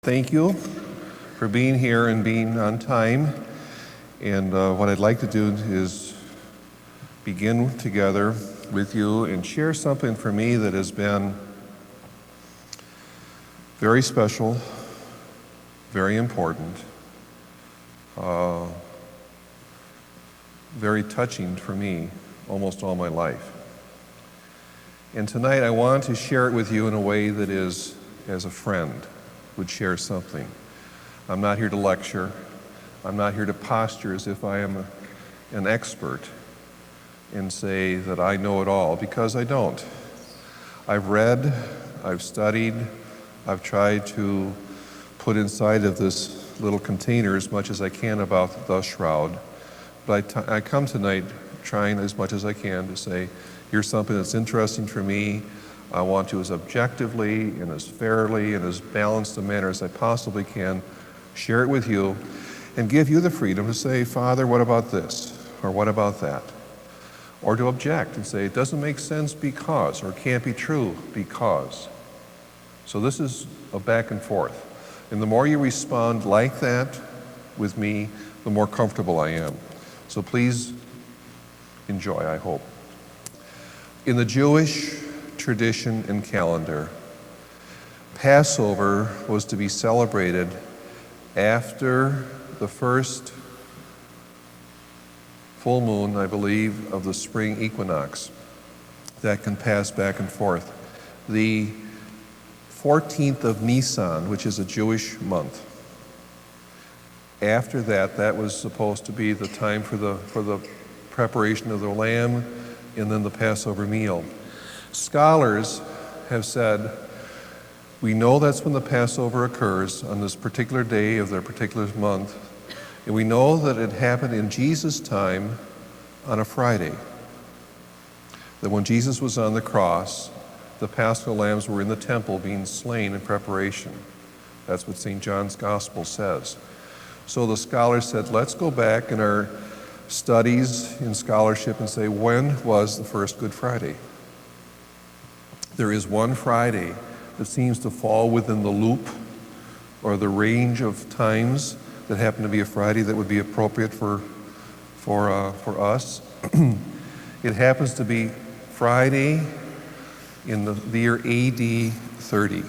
Thank you for being here and being on time. And what I'd like to do is begin together with you and share something for me that has been very special, very important, very touching for me almost all my life. And tonight I want to share it with you in a way that is as a friend would share something. I'm not here to lecture. I'm not here to posture as if I am an expert and say that I know it all, because I don't. I've read, I've studied, I've tried to put inside of this little container as much as I can about the shroud. But I come tonight trying as much as I can to say, here's something that's interesting for me. I want to, as objectively and as fairly and as balanced a manner as I possibly can, share it with you and give you the freedom to say, Father, what about this? Or what about that? Or to object and say, it doesn't make sense because, or it can't be true because. So this is a back and forth. And the more you respond like that with me, the more comfortable I am. So please enjoy, I hope. In the Jewish tradition and calendar, Passover was to be celebrated after the first full moon, I believe, of the spring equinox. That can pass back and forth. The 14th of Nisan, which is a Jewish month. After that, that was supposed to be the time for the preparation of the lamb and then the Passover meal. Scholars have said, we know that's when the Passover occurs, on this particular day of their particular month, and we know that it happened in Jesus' time on a Friday. That when Jesus was on the cross, the Paschal lambs were in the temple being slain in preparation. That's what St. John's Gospel says. So the scholars said, let's go back in our studies in scholarship and say, when was the first Good Friday? There is one Friday that seems to fall within the loop or the range of times that happen to be a Friday that would be appropriate for us. It happens to be Friday in the year AD 30.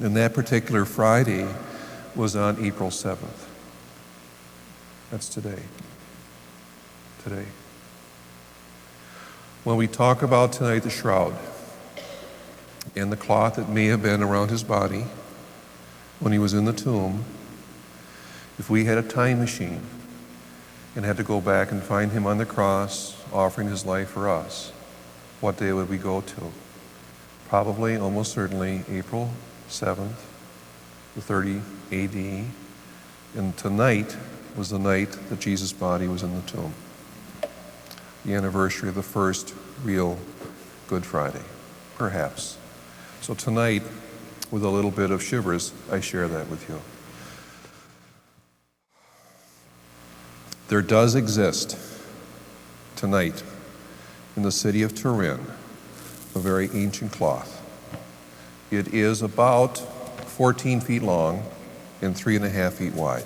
And that particular Friday was on April 7th. That's today. Today. When we talk about tonight the shroud and the cloth that may have been around his body when he was in the tomb, if we had a time machine and had to go back and find him on the cross offering his life for us, what day would we go to? Probably, almost certainly, April 7th, the 30 AD. And tonight was the night that Jesus' body was in the tomb. The anniversary of the first real Good Friday, perhaps. So tonight, with a little bit of shivers, I share that with you. There does exist tonight in the city of Turin a very ancient cloth. It is about 14 feet long and 3.5 feet wide.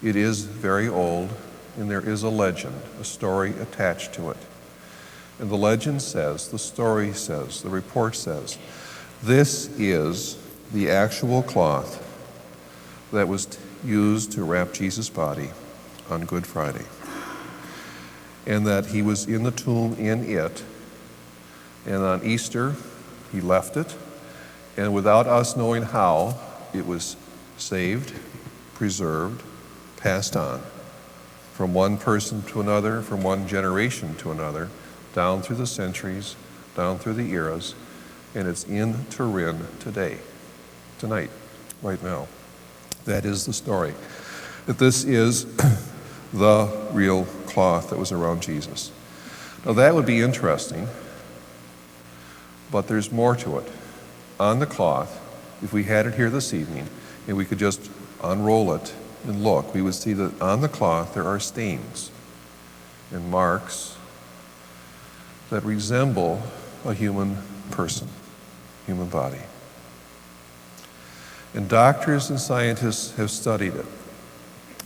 It is very old, and there is a legend, a story attached to it. And the legend says, the story says, the report says, this is the actual cloth that was used to wrap Jesus' body on Good Friday. And that he was in the tomb in it, and on Easter he left it, and without us knowing how, it was saved, preserved, passed on from one person to another, from one generation to another, down through the centuries, down through the eras, and it's in Turin today, tonight, right now. That is the story. That this is the real cloth that was around Jesus. Now that would be interesting, but there's more to it. On the cloth, if we had it here this evening, and we could just unroll it and look, we would see that on the cloth there are stains and marks that resemble a human person, human body. And doctors and scientists have studied it.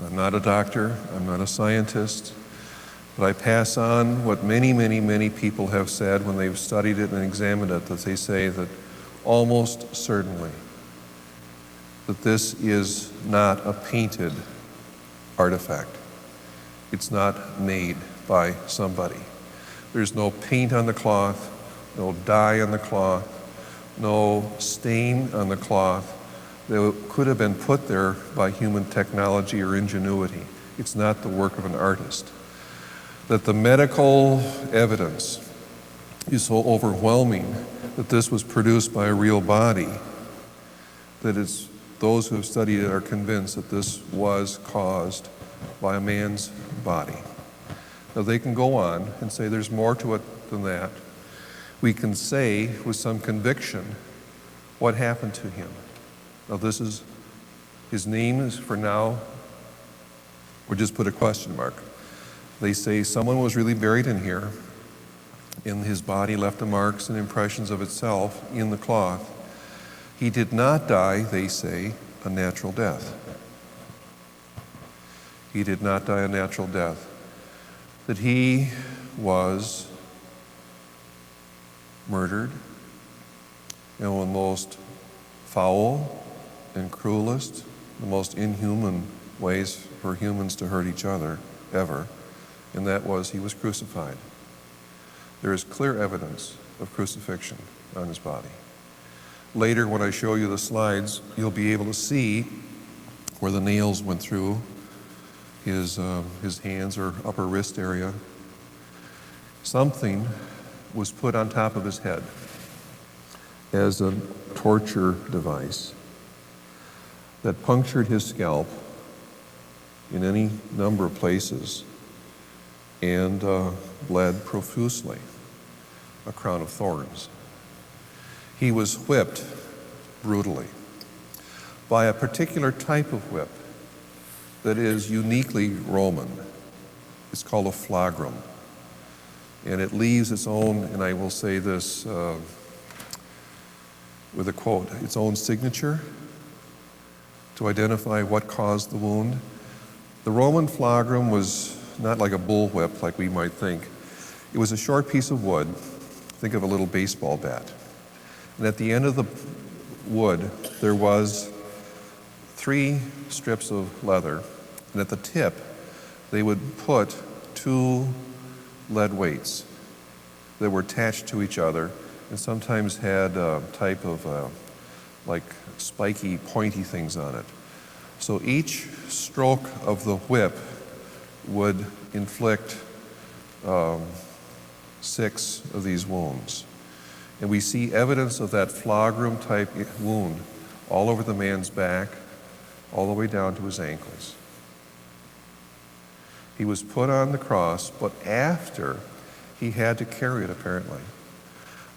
I'm not a doctor, I'm not a scientist, but I pass on what many, many, many people have said when they've studied it and examined it, that they say that almost certainly that this is not a painted artifact. It's not made by somebody. There's no paint on the cloth, no dye on the cloth, no stain on the cloth that could have been put there by human technology or ingenuity. It's not the work of an artist. That the medical evidence is so overwhelming that this was produced by a real body, that it's those who have studied it are convinced that this was caused by a man's body. Now they can go on and say there's more to it than that. We can say with some conviction what happened to him. Now this is, his name is for now, or just put a question mark. They say someone was really buried in here, and his body left the marks and impressions of itself in the cloth. He did not die, they say, a natural death. He did not die a natural death. That he was murdered in one of the most foul and cruelest, the most inhuman ways for humans to hurt each other ever, and that was he was crucified. There is clear evidence of crucifixion on his body. Later, when I show you the slides, you'll be able to see where the nails went through his hands or upper wrist area. Something was put on top of his head as a torture device that punctured his scalp in any number of places and bled profusely, a crown of thorns. He was whipped brutally by a particular type of whip that is uniquely Roman. It's called a flagrum. And it leaves its own, and I will say this with a quote, its own signature to identify what caused the wound. The Roman flagrum was not like a bullwhip like we might think. It was a short piece of wood. Think of a little baseball bat. And at the end of the wood, there was 3 strips of leather. And at the tip, they would put 2 lead weights that were attached to each other and sometimes had a type of like spiky, pointy things on it. So each stroke of the whip would inflict 6 of these wounds. And we see evidence of that flagrum type wound all over the man's back, all the way down to his ankles. He was put on the cross, but after he had to carry it, apparently.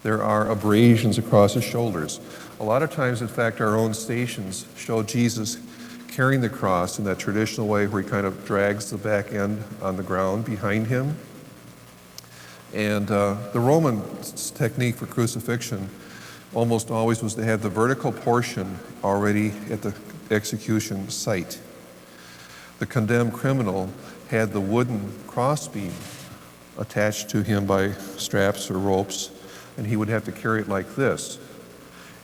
There are abrasions across his shoulders. A lot of times, in fact, our own stations show Jesus carrying the cross in that traditional way where he kind of drags the back end on the ground behind him. And the Roman technique for crucifixion almost always was to have the vertical portion already at the execution site. The condemned criminal had the wooden crossbeam attached to him by straps or ropes, and he would have to carry it like this.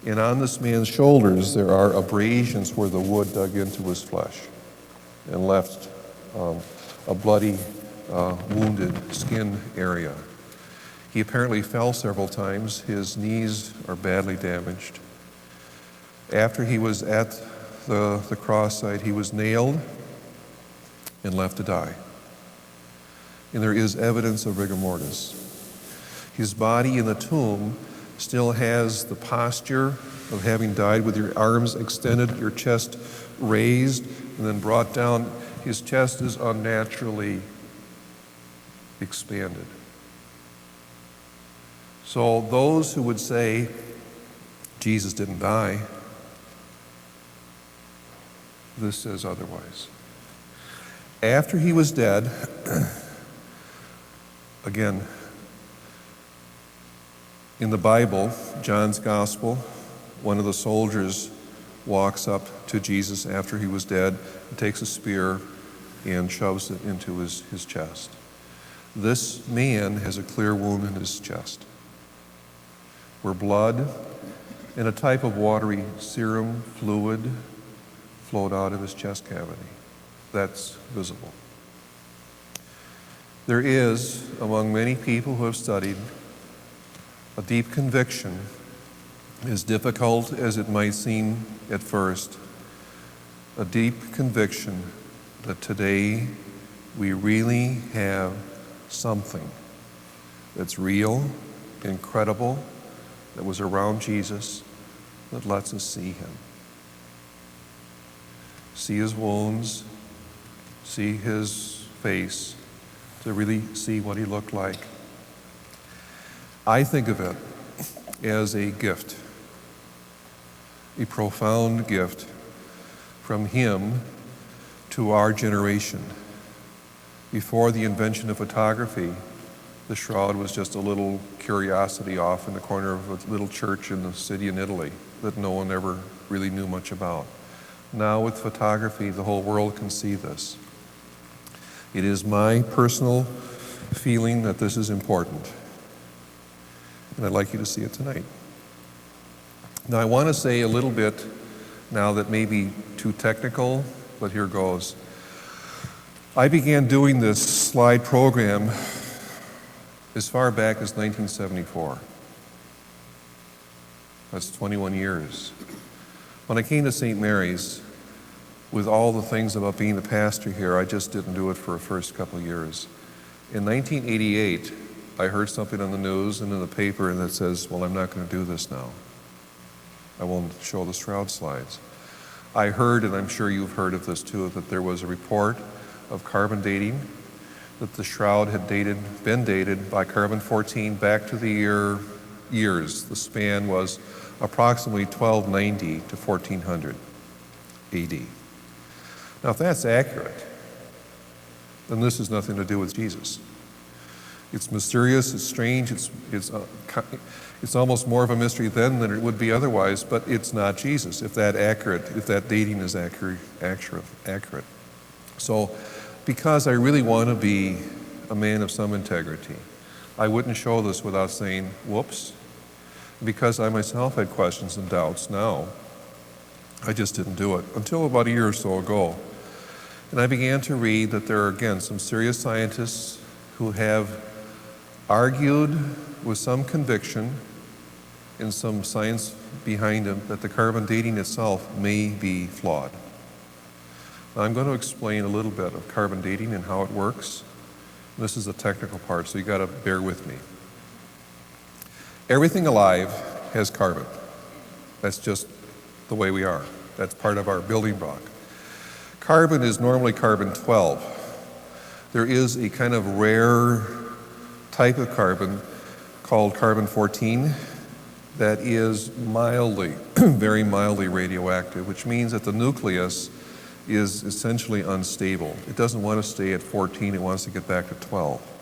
And on this man's shoulders, there are abrasions where the wood dug into his flesh and left a bloody, wounded skin area. He apparently fell several times. His knees are badly damaged. After he was at the cross site, he was nailed and left to die. And there is evidence of rigor mortis. His body in the tomb still has the posture of having died with your arms extended, your chest raised, and then brought down. His chest is unnaturally expanded. So those who would say Jesus didn't die, this says otherwise. After he was dead, again, in the Bible, John's Gospel, one of the soldiers walks up to Jesus after he was dead and takes a spear and shoves it into his chest. This man has a clear wound in his chest where blood and a type of watery serum fluid flowed out of his chest cavity. That's visible. There is, among many people who have studied, a deep conviction, as difficult as it might seem at first, a deep conviction that today we really have something that's real, incredible, that was around Jesus, that lets us see him. See his wounds, see his face, to really see what he looked like. I think of it as a gift, a profound gift from him to our generation. Before the invention of photography, the shroud was just a little curiosity off in the corner of a little church in the city in Italy that no one ever really knew much about. Now with photography, the whole world can see this. It is my personal feeling that this is important, and I'd like you to see it tonight. Now I want to say a little bit now that may be too technical, but here goes. I began doing this slide program as far back as 1974. That's 21 years. When I came to St. Mary's, with all the things about being the pastor here, I just didn't do it for the first couple of years. In 1988, I heard something on the news and in the paper that says, well, I'm not going to do this now. I won't show the shroud slides. I heard, and I'm sure you've heard of this too, that there was a report of carbon dating, that the shroud had been dated by carbon-14 back to the years. The span was approximately 1290 to 1400 AD. Now, if that's accurate, then this has nothing to do with Jesus. It's mysterious, it's strange, it's almost more of a mystery then than it would be otherwise, but it's not Jesus, if that dating is accurate. So, because I really want to be a man of some integrity, I wouldn't show this without saying, whoops. Because I myself had questions and doubts now, I just didn't do it until about a year or so ago. And I began to read that there are, again, some serious scientists who have argued with some conviction and some science behind them that the carbon dating itself may be flawed. Now, I'm going to explain a little bit of carbon dating and how it works. This is the technical part, so you got to bear with me. Everything alive has carbon. That's just the way we are. That's part of our building block. Carbon is normally carbon-12. There is a kind of rare type of carbon called carbon-14 that is mildly, very mildly radioactive, which means that the nucleus is essentially unstable. It doesn't want to stay at 14, it wants to get back to 12.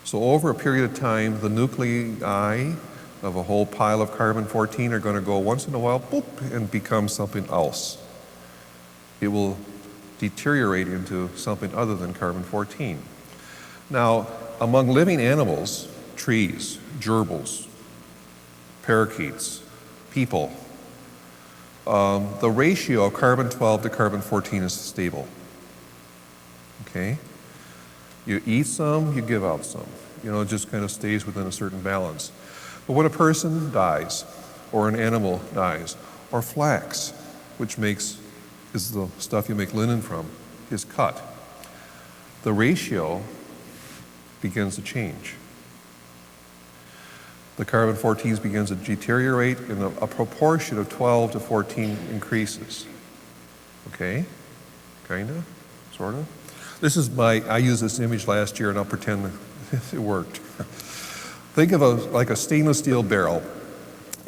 So over a period of time, the nuclei of a whole pile of carbon-14 are going to go once in a while, boop, and become something else. It will deteriorate into something other than carbon-14. Now, among living animals, trees, gerbils, parakeets, people, the ratio of carbon-12 to carbon-14 is stable. Okay? You eat some, you give out some. It just kind of stays within a certain balance. But when a person dies, or an animal dies, or flax, which is the stuff you make linen from, is cut, the ratio begins to change. The carbon-14 begins to deteriorate, and a proportion of 12 to 14 increases. Okay? Kinda? Sorta? I used this image last year, and I'll pretend it worked. Think of like a stainless steel barrel,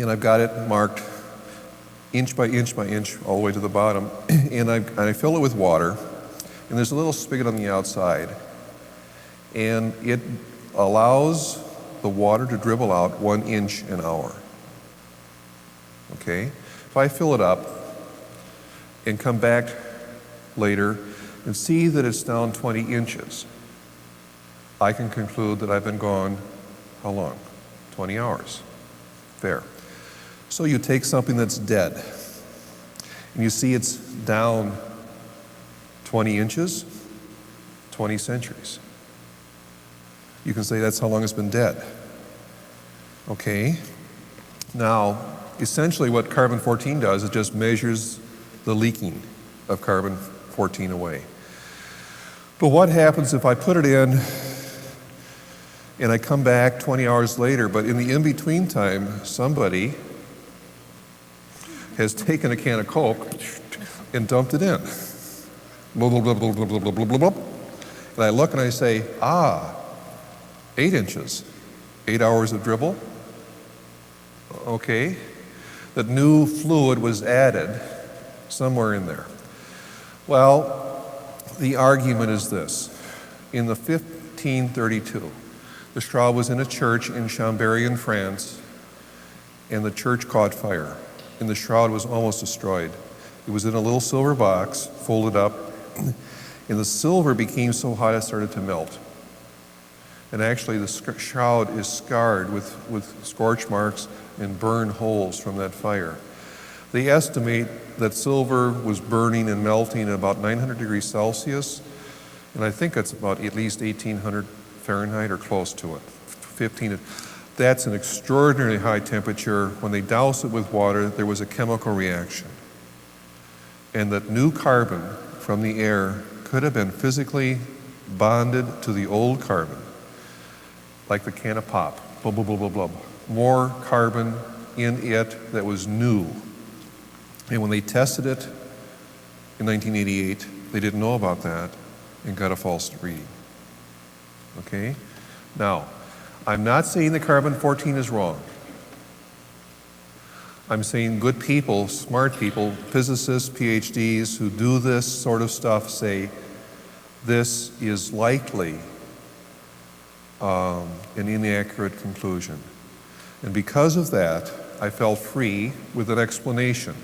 and I've got it marked inch by inch by inch all the way to the bottom, and I fill it with water, and there's a little spigot on the outside, and it allows the water to dribble out 1 inch an hour. Okay? If I fill it up and come back later and see that it's down 20 inches, I can conclude that I've been gone, how long? 20 hours. There. So you take something that's dead, and you see it's down 20 inches, 20 centuries. You can say that's how long it's been dead. Okay? Now, essentially what carbon-14 does, it just measures the leaking of carbon-14 away. But what happens if I put it in and I come back 20 hours later, but in the in-between time, somebody has taken a can of Coke and dumped it in. Blah, blah, blah, blah, blah, blah, blah, blah, blah. And I look and I say, 8 inches, 8 hours of dribble. Okay. That new fluid was added somewhere in there. Well, the argument is this. In the 1532, the Shroud was in a church in Chambéry in France, and the church caught fire, and the Shroud was almost destroyed. It was in a little silver box, folded up, and the silver became so hot it started to melt. And actually the Shroud is scarred with scorch marks and burn holes from that fire. They estimate that silver was burning and melting at about 900 degrees Celsius, and I think it's about at least 1800 Fahrenheit or close to it. 15. That's an extraordinarily high temperature. When they douse it with water, there was a chemical reaction. And that new carbon from the air could have been physically bonded to the old carbon, like the can of pop, blah, blah, blah, blah, blah. More carbon in it that was new. And when they tested it in 1988, they didn't know about that and got a false reading. Okay? Now, I'm not saying that carbon-14 is wrong. I'm saying good people, smart people, physicists, PhDs who do this sort of stuff say this is likely an inaccurate conclusion. And because of that, I felt free with an explanation,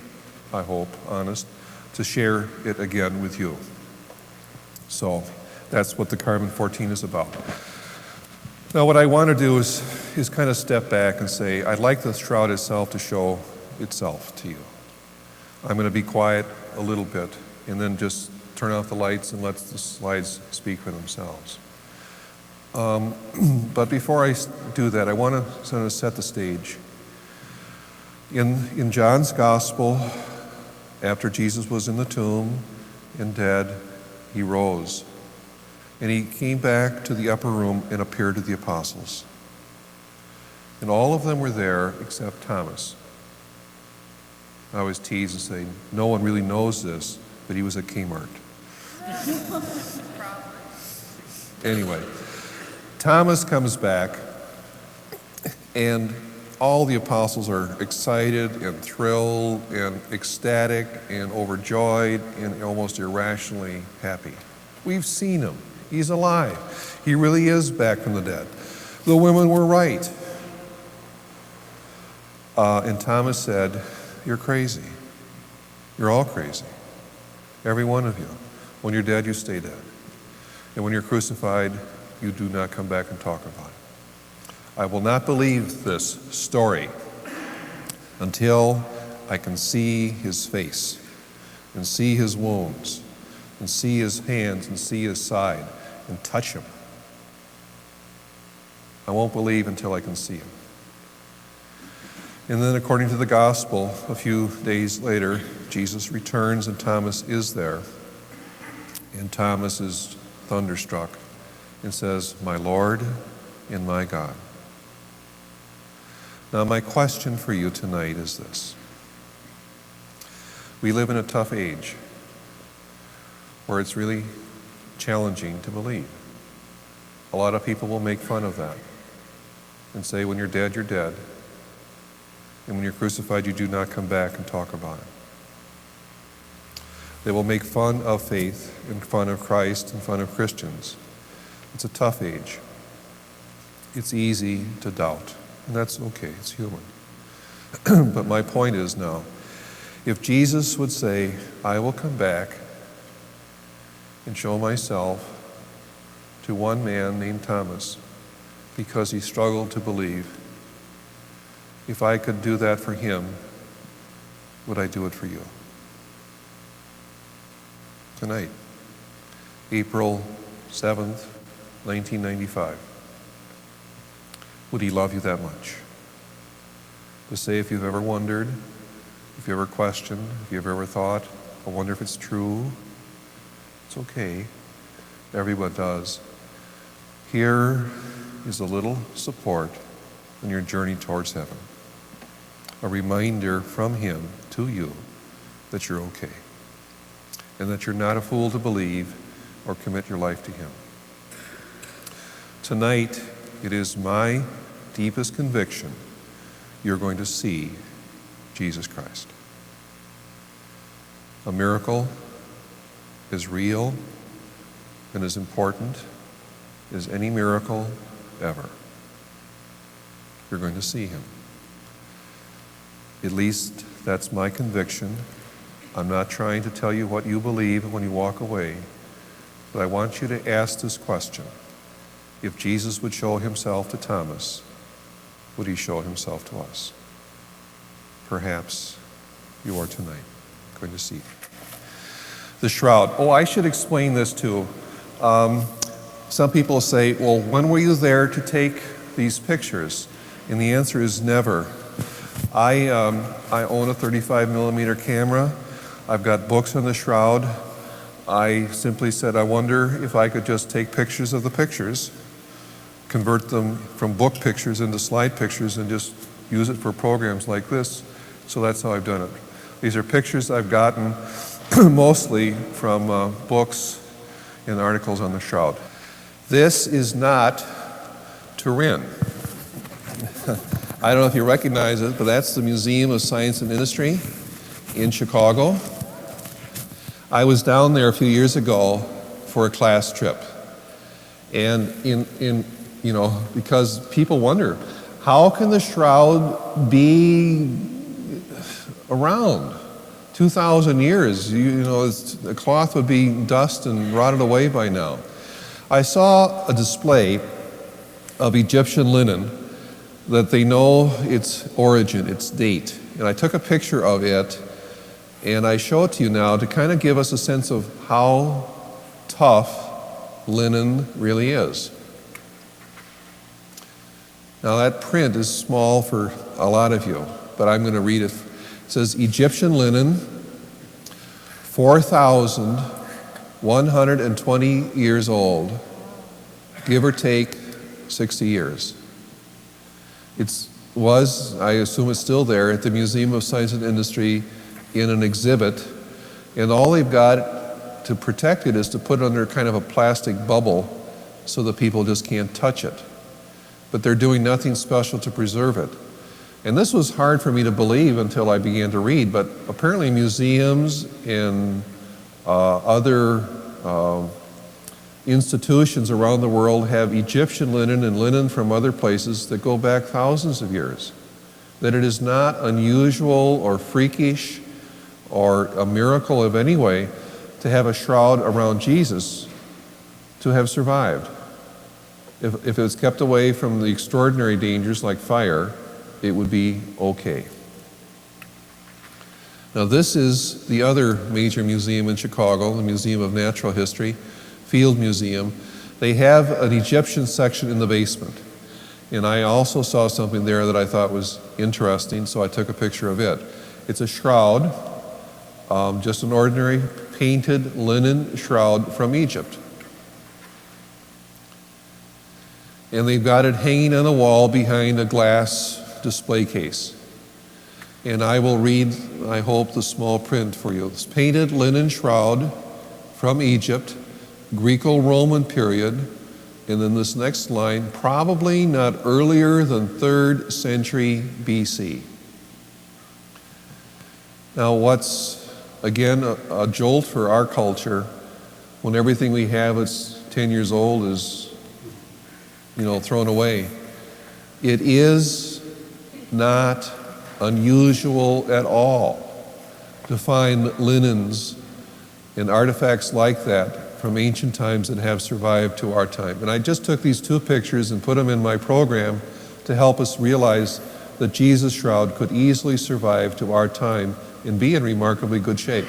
I hope, honest, to share it again with you. So that's what the carbon-14 is about. Now what I want to do is kind of step back and say, I'd like the Shroud itself to show itself to you. I'm going to be quiet a little bit and then just turn off the lights and let the slides speak for themselves. But before I do that, I want to sort of set the stage. In John's Gospel, after Jesus was in the tomb and dead, he rose. And he came back to the upper room and appeared to the apostles. And all of them were there except Thomas. I always tease and say, no one really knows this, but he was at Kmart. Anyway, Thomas comes back, and all the apostles are excited and thrilled and ecstatic and overjoyed and almost irrationally happy. We've seen him. He's alive. He really is back from the dead. The women were right. And Thomas said, you're crazy. You're all crazy. Every one of you. When you're dead, you stay dead. And when you're crucified, you do not come back and talk about it. I will not believe this story until I can see his face and see his wounds and see his hands and see his side and touch him. I won't believe until I can see him. And then according to the gospel, a few days later, Jesus returns and Thomas is there. And Thomas is thunderstruck and says, my Lord and my God. Now my question for you tonight is this. We live in a tough age where it's really challenging to believe. A lot of people will make fun of that and say when you're dead, you're dead. And when you're crucified, you do not come back and talk about it. They will make fun of faith and fun of Christ and fun of Christians. It's a tough age. It's easy to doubt, and that's okay, it's human. But my point is now, If Jesus would say, I will come back and show myself to one man named Thomas because he struggled to believe, if I could do that for him, would I do it for you? Tonight, April 7th, 1995. Would he love you that much? To say, if you've ever wondered, if you ever questioned, if you've ever thought, I wonder if it's true, it's okay. Everyone does. Here is a little support on your journey towards heaven. A reminder from him to you that you're okay and that you're not a fool to believe or commit your life to him. Tonight, it is my deepest conviction you're going to see Jesus Christ. A miracle is real and as important as any miracle ever. You're going to see him. At least that's my conviction. I'm not trying to tell you what you believe when you walk away, but I want you to ask this question. If Jesus would show himself to Thomas, would he show himself to us? Perhaps you are tonight going to see the shroud. Oh, I should explain this too. Some people say, well, when were you there to take these pictures? And the answer is never. I own a 35 millimeter camera. I've got books on the shroud. I simply said, I wonder if I could just take pictures of the pictures, convert them from book pictures into slide pictures, and just use it for programs like this. So that's how I've done it. These are pictures I've gotten mostly from books and articles on the shroud. This is not Turin. I don't know if you recognize it, but that's the Museum of Science and Industry in Chicago. I was down there a few years ago for a class trip. And because people wonder, how can the shroud be around 2,000 years? The cloth would be dust and rotted away by now. I saw a display of Egyptian linen that they know its origin, its date. And I took a picture of it, and I show it to you now to kind of give us a sense of how tough linen really is. Now that print is small for a lot of you, but I'm going to read it. It says, Egyptian linen, 4,120 years old, give or take 60 years. It was, I assume it's still there, at the Museum of Science and Industry in an exhibit, and all they've got to protect it is to put it under kind of a plastic bubble so that people just can't touch it. But they're doing nothing special to preserve it. And this was hard for me to believe until I began to read, but apparently museums and other institutions around the world have Egyptian linen and linen from other places that go back thousands of years. That it is not unusual or freakish or a miracle of any way to have a shroud around Jesus to have survived. If it was kept away from the extraordinary dangers like fire, it would be okay. Now this is the other major museum in Chicago, the Museum of Natural History, Field Museum. They have an Egyptian section in the basement. And I also saw something there that I thought was interesting, so I took a picture of it. It's a shroud, just an ordinary painted linen shroud from Egypt. And they've got it hanging on the wall behind a glass display case. And I will read, I hope, the small print for you. This painted linen shroud from Egypt, Greco-Roman period, and then this next line, probably not earlier than 3rd century BC. Now what's, again, a jolt for our culture, when everything we have that's 10 years old is thrown away. It is not unusual at all to find linens and artifacts like that from ancient times that have survived to our time. And I just took these two pictures and put them in my program to help us realize that Jesus' shroud could easily survive to our time and be in remarkably good shape.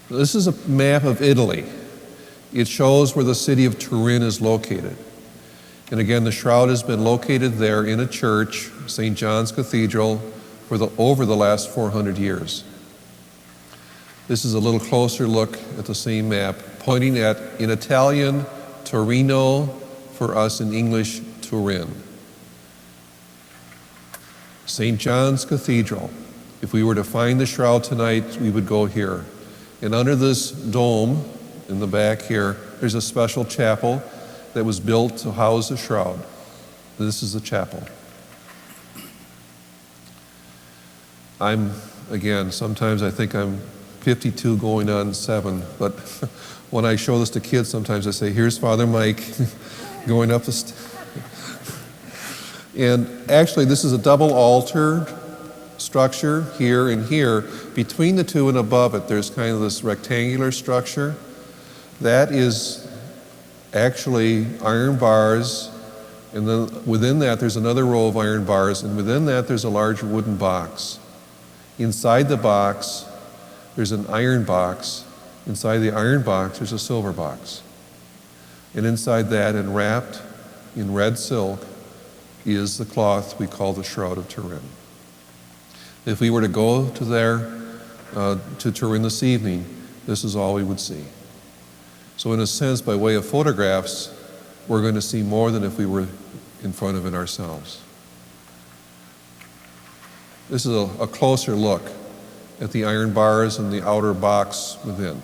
This is a map of Italy. It shows where the city of Turin is located. And again, the shroud has been located there in a church, St. John's Cathedral, over the last 400 years. This is a little closer look at the same map, pointing at, in Italian, Torino, for us in English, Turin. St. John's Cathedral. If we were to find the shroud tonight, we would go here. And under this dome, in the back here, there's a special chapel that was built to house the shroud. This is the chapel. Sometimes I think I'm 52 going on 7, but when I show this to kids, sometimes I say, here's Father Mike going up the stairs. And actually, this is a double altar structure here and here. Between the two and above it, there's kind of this rectangular structure. That is actually iron bars, and then within that there's another row of iron bars, and within that there's a large wooden box. Inside the box, there's an iron box. Inside the iron box, there's a silver box. And inside that, and wrapped in red silk, is the cloth we call the Shroud of Turin. If we were to go to Turin this evening, this is all we would see. So in a sense, by way of photographs, we're going to see more than if we were in front of it ourselves. This is a closer look at the iron bars and the outer box within.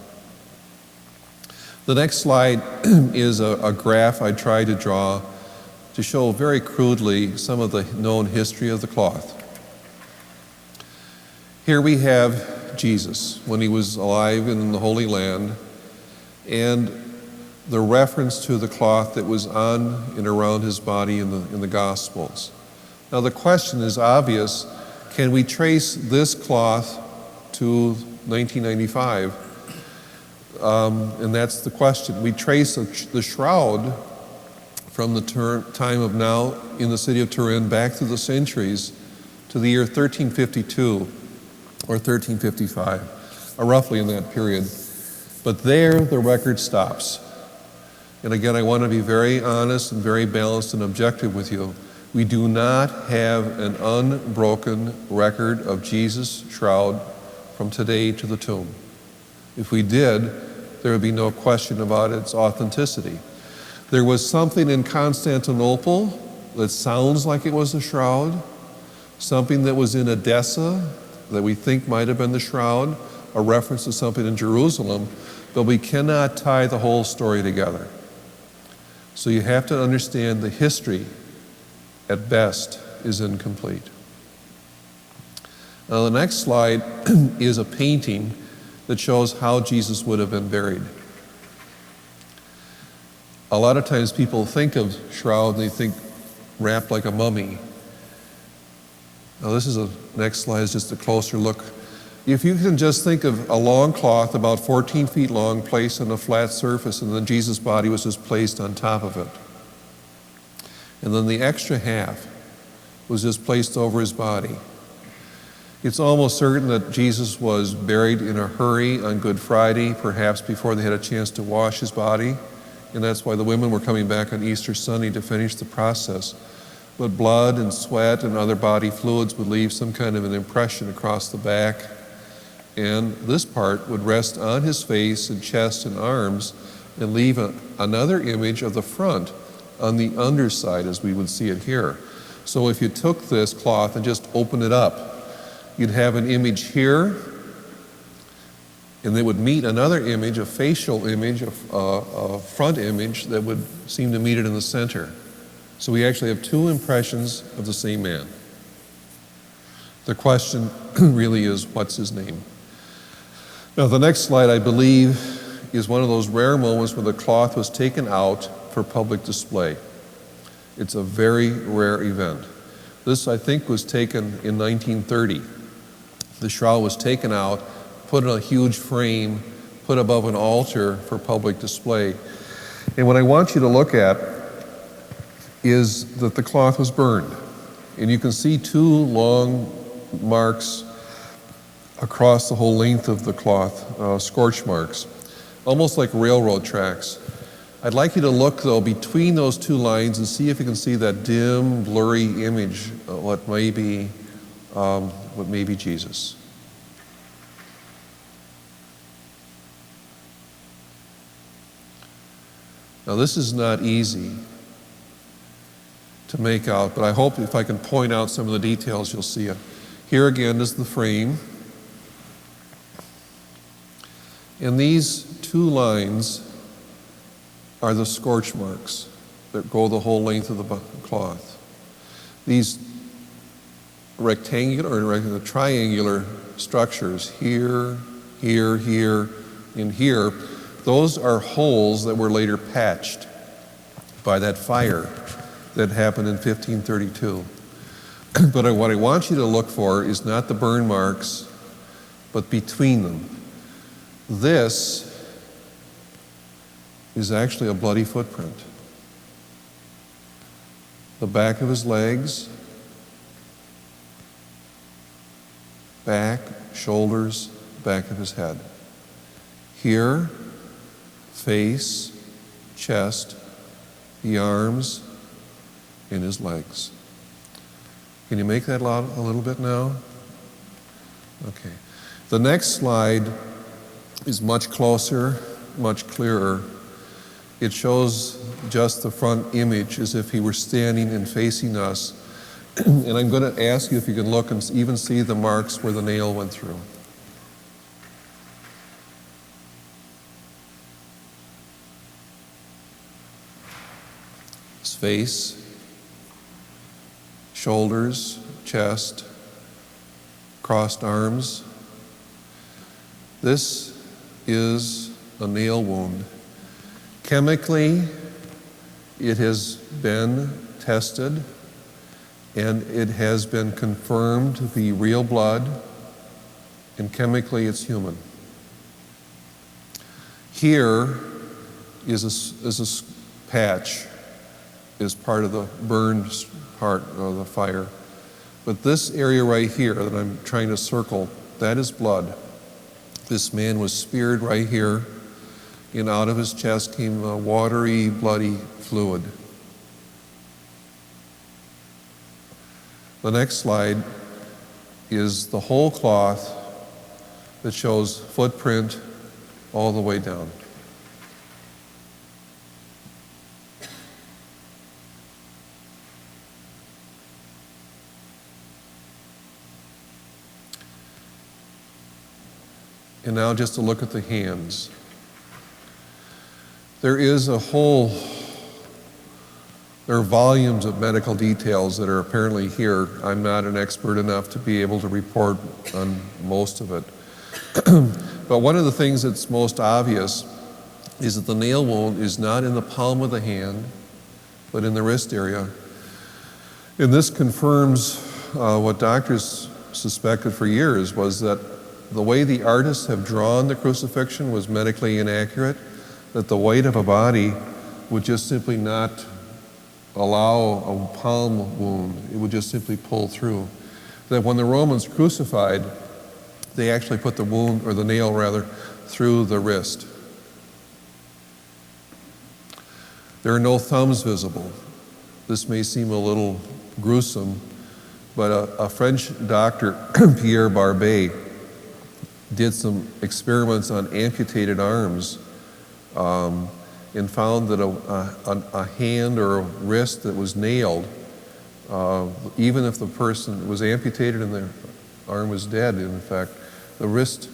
The next slide is a graph I tried to draw to show very crudely some of the known history of the cloth. Here we have Jesus when he was alive in the Holy Land, and the reference to the cloth that was on and around his body in the Gospels. Now the question is obvious: can we trace this cloth to 1995? And that's the question. We trace the shroud from the time of now in the city of Turin back through the centuries to the year 1352 or 1355, roughly in that period. But there the record stops. And again, I want to be very honest and very balanced and objective with you. We do not have an unbroken record of Jesus' shroud from today to the tomb. If we did, there would be no question about its authenticity. There was something in Constantinople that sounds like it was a shroud, something that was in Edessa that we think might have been the shroud, a reference to something in Jerusalem, but we cannot tie the whole story together. So you have to understand the history, at best, is incomplete. Now the next slide is a painting that shows how Jesus would have been buried. A lot of times people think of shroud and they think wrapped like a mummy. Now next slide is just a closer look. If you can just think of a long cloth about 14 feet long placed on a flat surface, and then Jesus' body was just placed on top of it. And then the extra half was just placed over his body. It's almost certain that Jesus was buried in a hurry on Good Friday, perhaps before they had a chance to wash his body. And that's why the women were coming back on Easter Sunday to finish the process. But blood and sweat and other body fluids would leave some kind of an impression across the back. And this part would rest on his face and chest and arms and leave another image of the front on the underside as we would see it here. So if you took this cloth and just opened it up, you'd have an image here, and they would meet another image, a facial image, a front image that would seem to meet it in the center. So we actually have two impressions of the same man. The question really is, what's his name? Now the next slide, I believe, is one of those rare moments where the cloth was taken out for public display. It's a very rare event. This, I think, was taken in 1930. The shroud was taken out, put in a huge frame, put above an altar for public display. And what I want you to look at is that the cloth was burned. And you can see two long marks across the whole length of the cloth, scorch marks, almost like railroad tracks. I'd like you to look, though, between those two lines and see if you can see that dim, blurry image of what may be Jesus. Now, this is not easy to make out, but I hope if I can point out some of the details, you'll see it. Here again is the frame. And these two lines are the scorch marks that go the whole length of the cloth. These rectangular or triangular structures, here, here, here, and here, those are holes that were later patched by that fire that happened in 1532. But what I want you to look for is not the burn marks, but between them. This is actually a bloody footprint. The back of his legs, back, shoulders, back of his head. Here, face, chest, the arms, and his legs. Can you make that out a little bit now? Okay. The next slide is much closer, much clearer. It shows just the front image as if he were standing and facing us. And I'm going to ask you if you can look and even see the marks where the nail went through. His face, shoulders, chest, crossed arms. This is a nail wound. Chemically, it has been tested and it has been confirmed to be real blood, and chemically it's human. Here is a patch, is part of the burned part of the fire. But this area right here that I'm trying to circle, that is blood. This man was speared right here, and out of his chest came a watery, bloody fluid. The next slide is the whole cloth that shows footprint all the way down. And now just to look at the hands. There are volumes of medical details that are apparently here. I'm not an expert enough to be able to report on most of it. But one of the things that's most obvious is that the nail wound is not in the palm of the hand, but in the wrist area. And this confirms what doctors suspected for years, was that the way the artists have drawn the crucifixion was medically inaccurate, that the weight of a body would just simply not allow a palm wound. It would just simply pull through. That when the Romans crucified, they actually put the wound, or the nail rather, through the wrist. There are no thumbs visible. This may seem a little gruesome, but a French doctor, Pierre Barbet, did some experiments on amputated arms and found that a hand or a wrist that was nailed, even if the person was amputated and the arm was dead, in fact, the wrist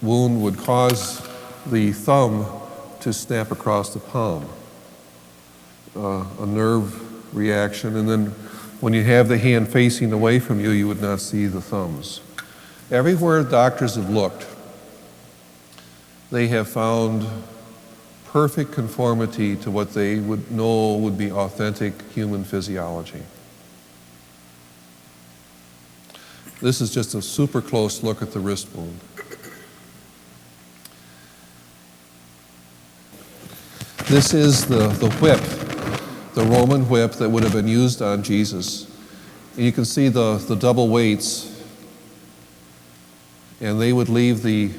wound would cause the thumb to snap across the palm, a nerve reaction, and then when you have the hand facing away from you, you would not see the thumbs. Everywhere doctors have looked, they have found perfect conformity to what they would know would be authentic human physiology. This is just a super close look at the wrist wound. This is the whip, the Roman whip that would have been used on Jesus. And you can see the double weights, and they would leave the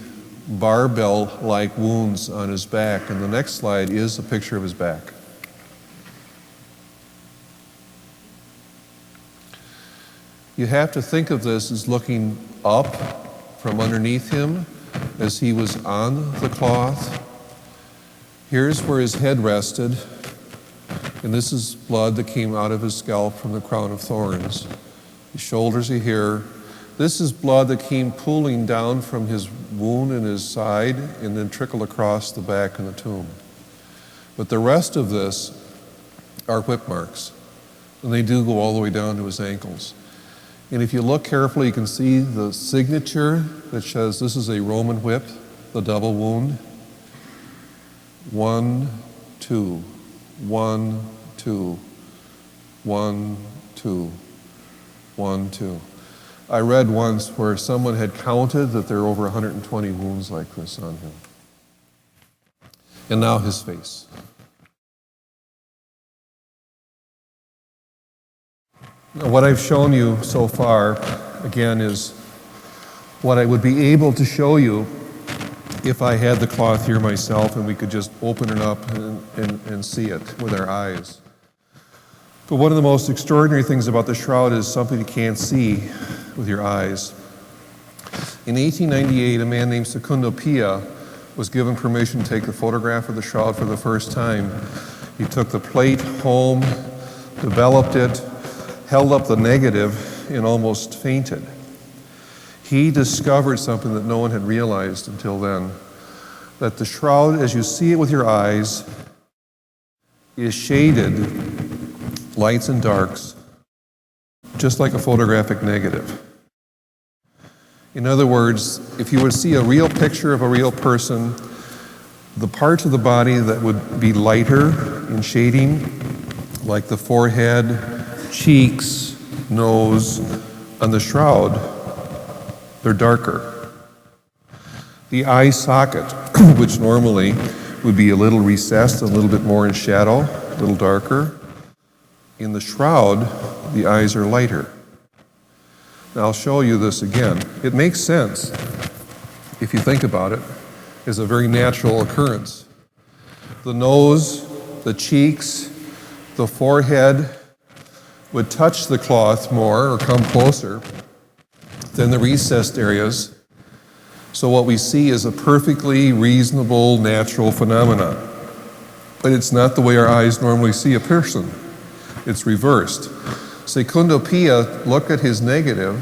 barbell-like wounds on his back. And the next slide is a picture of his back. You have to think of this as looking up from underneath him as he was on the cloth. Here's where his head rested, and this is blood that came out of his scalp from the crown of thorns. His shoulders are here. This is blood that came pooling down from his wound in his side and then trickled across the back and the tomb. But the rest of this are whip marks, and they do go all the way down to his ankles. And if you look carefully, you can see the signature that says this is a Roman whip, the double wound. 1, 2, 1, 2, 1, 2, 1, 2. I read once where someone had counted that there are over 120 wounds like this on him. And now his face. Now, what I've shown you so far, again, is what I would be able to show you if I had the cloth here myself and we could just open it up and see it with our eyes. But one of the most extraordinary things about the shroud is something you can't see with your eyes. In 1898, a man named Secundo Pia was given permission to take a photograph of the shroud for the first time. He took the plate home, developed it, held up the negative, and almost fainted. He discovered something that no one had realized until then, that the shroud, as you see it with your eyes, is shaded lights and darks, just like a photographic negative. In other words, if you were to see a real picture of a real person, the parts of the body that would be lighter in shading, like the forehead, cheeks, nose, on the shroud, they're darker. The eye socket, which normally would be a little recessed, a little bit more in shadow, a little darker. In the shroud, the eyes are lighter. Now I'll show you this again. It makes sense, if you think about it, as a very natural occurrence. The nose, the cheeks, the forehead would touch the cloth more or come closer than the recessed areas. So what we see is a perfectly reasonable, natural phenomenon. But it's not the way our eyes normally see a person. It's reversed. Secundo Pia looked at his negative,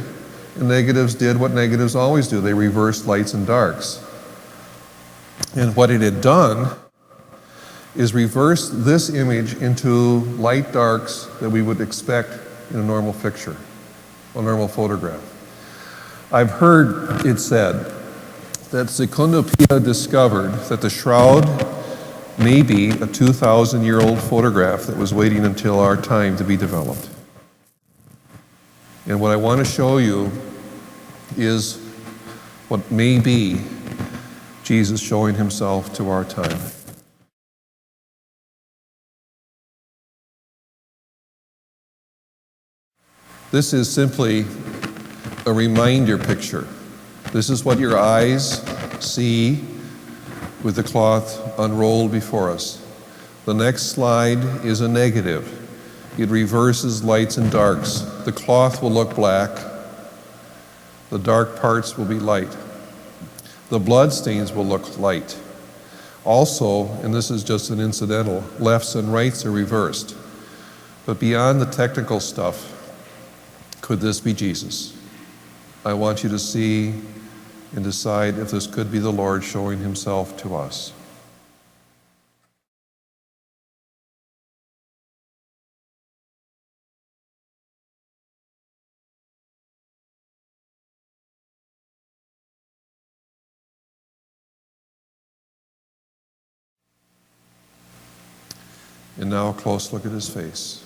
and negatives did what negatives always do. They reversed lights and darks. And what it had done is reversed this image into light darks that we would expect in a normal picture, a normal photograph. I've heard it said that Secundo Pia discovered that the shroud may be a 2,000-year-old photograph that was waiting until our time to be developed. And what I want to show you is what may be Jesus showing himself to our time. This is simply a reminder picture. This is what your eyes see with the cloth unrolled before us. The next slide is a negative. It reverses lights and darks. The cloth will look black. The dark parts will be light. The blood stains will look light. Also, and this is just an incidental, lefts and rights are reversed. But beyond the technical stuff, could this be Jesus? I want you to see and decide if this could be the Lord showing himself to us. And now a close look at his face.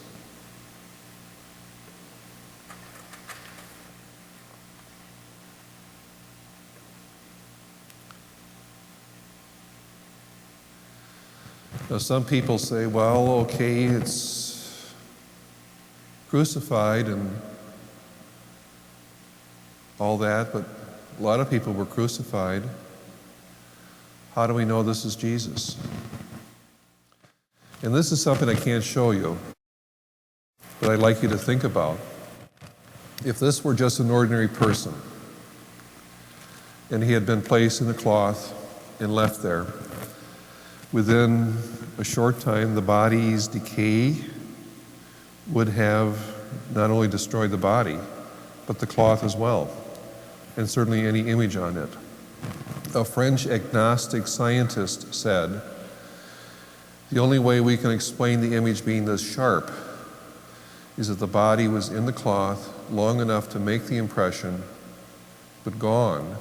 Now, some people say, well, okay, it's crucified and all that, but a lot of people were crucified. How do we know this is Jesus? And this is something I can't show you, but I'd like you to think about. If this were just an ordinary person, and he had been placed in the cloth and left there, within a short time, the body's decay would have not only destroyed the body, but the cloth as well, and certainly any image on it. A French agnostic scientist said, the only way we can explain the image being this sharp is that the body was in the cloth long enough to make the impression, but gone,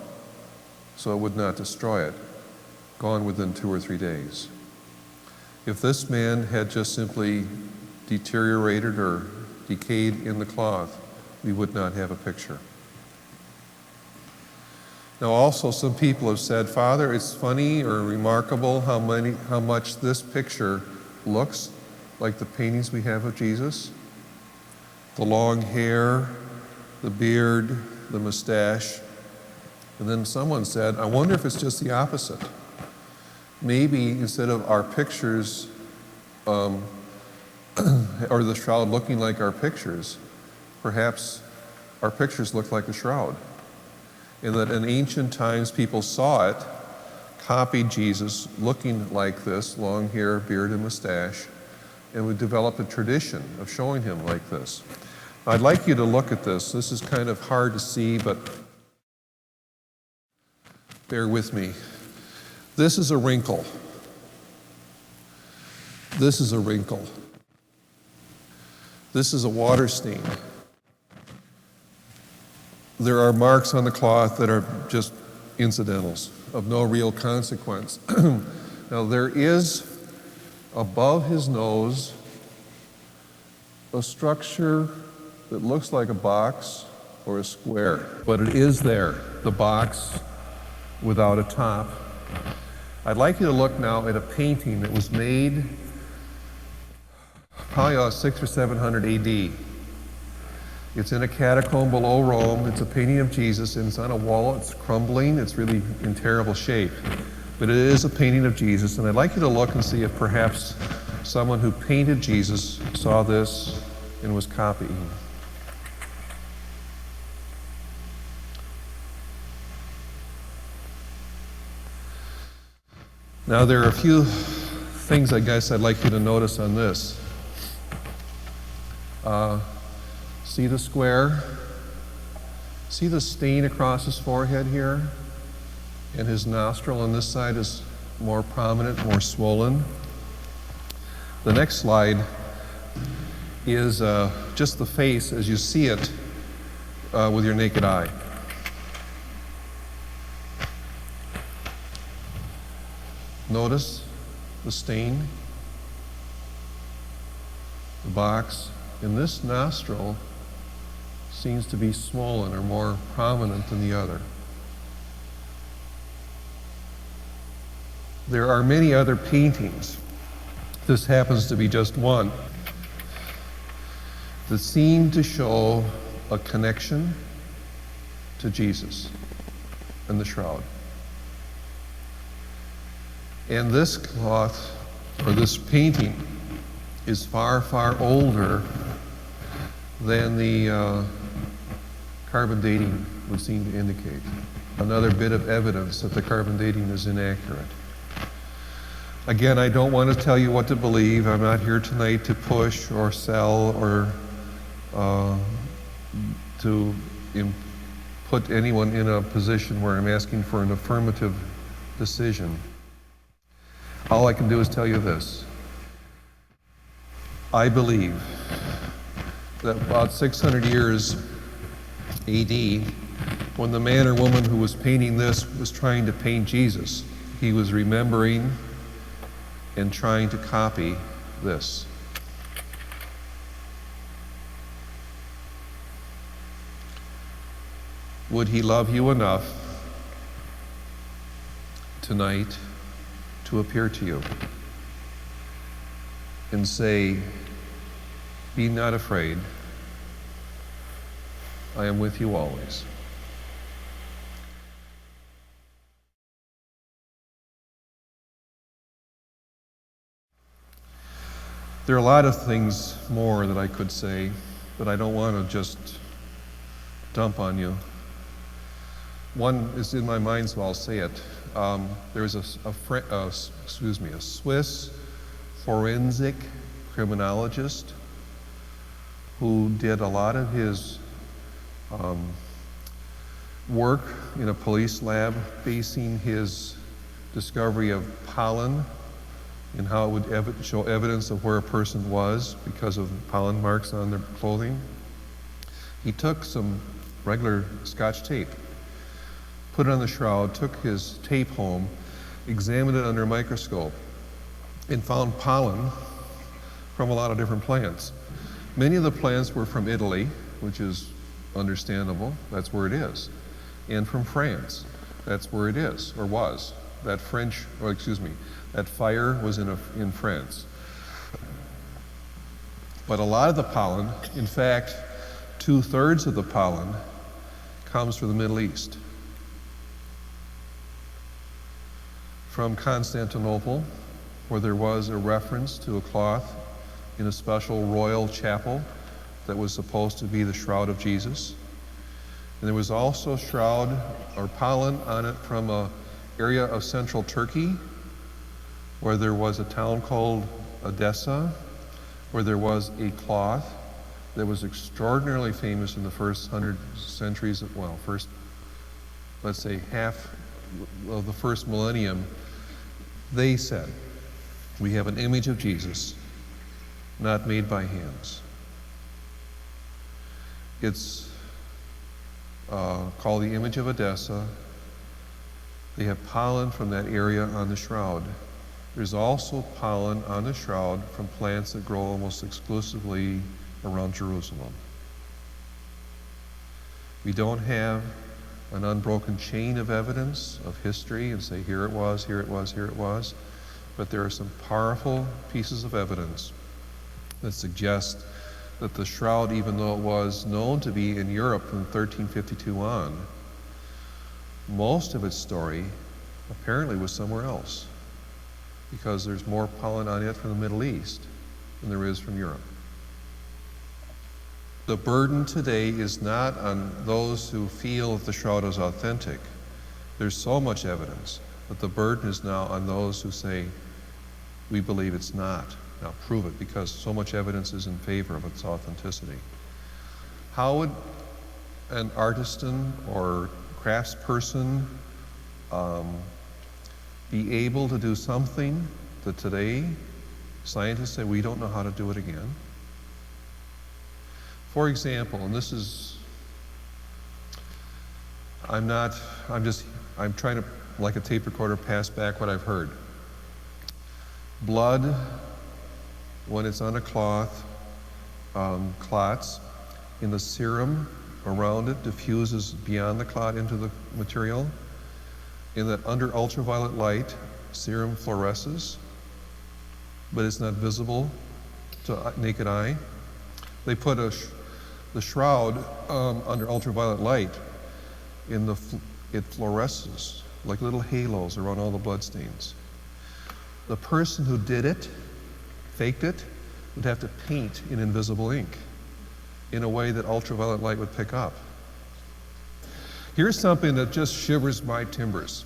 so it would not destroy it, gone within 2 or 3 days. If this man had just simply deteriorated or decayed in the cloth, we would not have a picture. Now also some people have said, Father, it's funny or remarkable how much this picture looks like the paintings we have of Jesus. The long hair, the beard, the mustache. And then someone said, I wonder if it's just the opposite. Maybe instead of our pictures, or the shroud looking like our pictures, perhaps our pictures look like a shroud. And that in ancient times people saw it, copied Jesus looking like this, long hair, beard, and mustache, and we developed a tradition of showing him like this. I'd like you to look at this. This is kind of hard to see, but bear with me. This is a wrinkle. This is a wrinkle. This is a water stain. There are marks on the cloth that are just incidentals, of no real consequence. Now there is, above his nose, a structure that looks like a box or a square, but it is there, the box without a top. I'd like you to look now at a painting that was made probably 600 or 700 AD. It's in a catacomb below Rome. It's a painting of Jesus, and it's on a wall. It's crumbling. It's really in terrible shape. But it is a painting of Jesus, and I'd like you to look and see if perhaps someone who painted Jesus saw this and was copying. Now, there are a few things I guess I'd like you to notice on this. See the square? See the stain across his forehead here? And his nostril on this side is more prominent, more swollen. The next slide is just the face as you see it with your naked eye. Notice the stain, the box, and this nostril seems to be swollen or more prominent than the other. There are many other paintings. This happens to be just one that seem to show a connection to Jesus and the shroud. And this cloth, or this painting, is far, far older than the carbon dating would seem to indicate. Another bit of evidence that the carbon dating is inaccurate. Again, I don't want to tell you what to believe. I'm not here tonight to push or sell or to put anyone in a position where I'm asking for an affirmative decision. All I can do is tell you this. I believe that about 600 years AD, when the man or woman who was painting this was trying to paint Jesus, he was remembering and trying to copy this. Would he love you enough tonight to appear to you? and say, "Be not afraid. I am with you always." There are a lot of things more that I could say, but I don't want to just dump on you. One is in my mind, so I'll say it. There's a Swiss forensic criminologist who did a lot of his work in a police lab, basing his discovery of pollen and how it would show evidence of where a person was because of pollen marks on their clothing. He took some regular Scotch tape, put it on the shroud, took his tape home, examined it under a microscope, and found pollen from a lot of different plants. Many of the plants were from Italy, which is understandable, that's where it is, and from France, that's where it is, or was. That fire was in France. But a lot of the pollen, in fact, 2/3 of the pollen comes from the Middle East. From Constantinople, where there was a reference to a cloth in a special royal chapel that was supposed to be the Shroud of Jesus. And there was also shroud or pollen on it from an area of central Turkey, where there was a town called Edessa, where there was a cloth that was extraordinarily famous in the first 100 centuries, let's say half of the first millennium. They said, "We have an image of Jesus, not made by hands." It's called the image of Edessa. They have pollen from that area on the shroud. There's also pollen on the shroud from plants that grow almost exclusively around Jerusalem. We don't have an unbroken chain of evidence of history and say, here it was, here it was, here it was. But there are some powerful pieces of evidence that suggest that the shroud, even though it was known to be in Europe from 1352 on, most of its story apparently was somewhere else, because there's more pollen on it from the Middle East than there is from Europe. The burden today is not on those who feel that the shroud is authentic. There's so much evidence, but the burden is now on those who say, we believe it's not. Now prove it, because so much evidence is in favor of its authenticity. How would an artisan or craftsperson be able to do something that today scientists say we don't know how to do it again? For example, and this is, I'm trying to, like a tape recorder, pass back what I've heard. Blood, when it's on a cloth, clots, in the serum around it diffuses beyond the clot into the material. In that under ultraviolet light, serum fluoresces, but it's not visible to naked eye. They put the shroud under ultraviolet light, it fluoresces like little halos around all the blood stains. The person who did it, faked it, would have to paint in invisible ink in a way that ultraviolet light would pick up. Here's something that just shivers my timbers.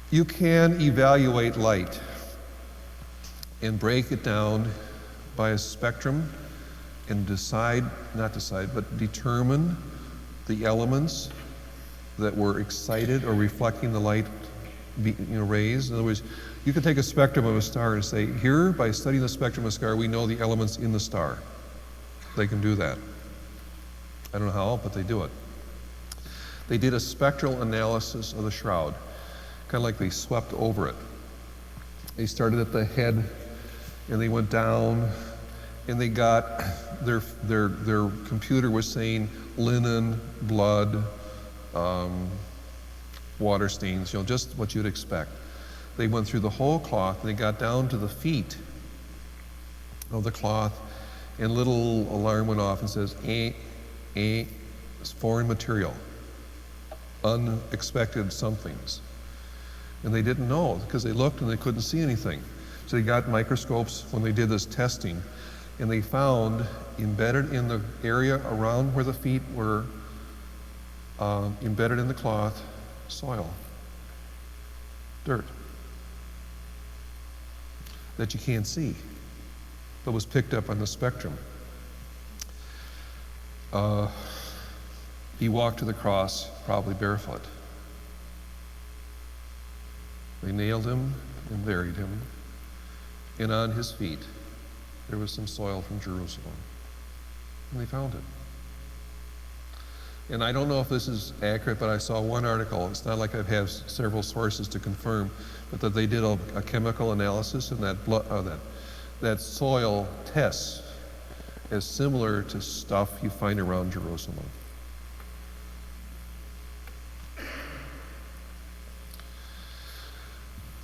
You can evaluate light and break it down by a spectrum and determine the elements that were excited or reflecting the light rays. In other words, you can take a spectrum of a star and say, here, by studying the spectrum of a star, we know the elements in the star. They can do that. I don't know how, but they do it. They did a spectral analysis of the shroud, kind of like they swept over it. They started at the head, and they went down, and they got, their computer was saying linen, blood, water stains, just what you'd expect. They went through the whole cloth, and they got down to the feet, of the cloth, and a little alarm went off and says, it's foreign material, unexpected somethings. And they didn't know because they looked and they couldn't see anything. So they got microscopes when they did this testing, and they found embedded in the area around where the feet were embedded in the cloth, soil, dirt that you can't see, but was picked up on the spectrum. He walked to the cross, probably barefoot. They nailed him and buried him, and on his feet there was some soil from Jerusalem, and they found it. And I don't know if this is accurate, but I saw one article. It's not like I've had several sources to confirm, but that they did a chemical analysis, and that soil tests as similar to stuff you find around Jerusalem.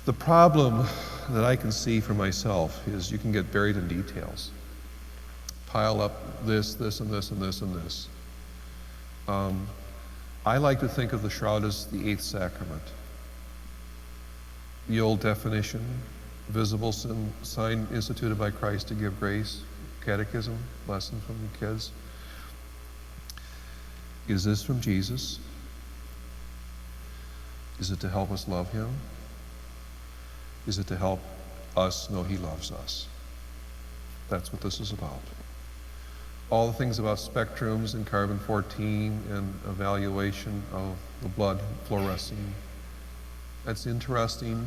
The problem that I can see for myself is you can get buried in details. Pile up this, and this, and this, and this. I like to think of the shroud as the eighth sacrament. The old definition, visible sign instituted by Christ to give grace, catechism, lesson from the kids. Is this from Jesus? Is it to help us love him? Is it to help us know he loves us? That's what this is about. All the things about spectrums and carbon-14 and evaluation of the blood fluorescing, that's interesting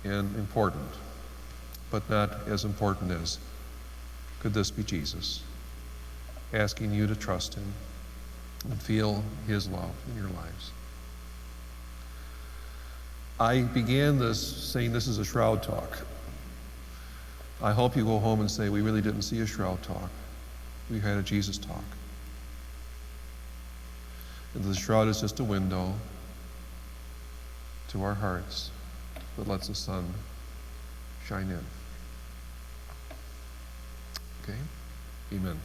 and important, but not as important as, could this be Jesus? Asking you to trust him and feel his love in your lives. I began this saying this is a shroud talk. I hope you go home and say, we really didn't see a shroud talk. We had a Jesus talk. And the shroud is just a window to our hearts that lets the sun shine in. Okay? Amen.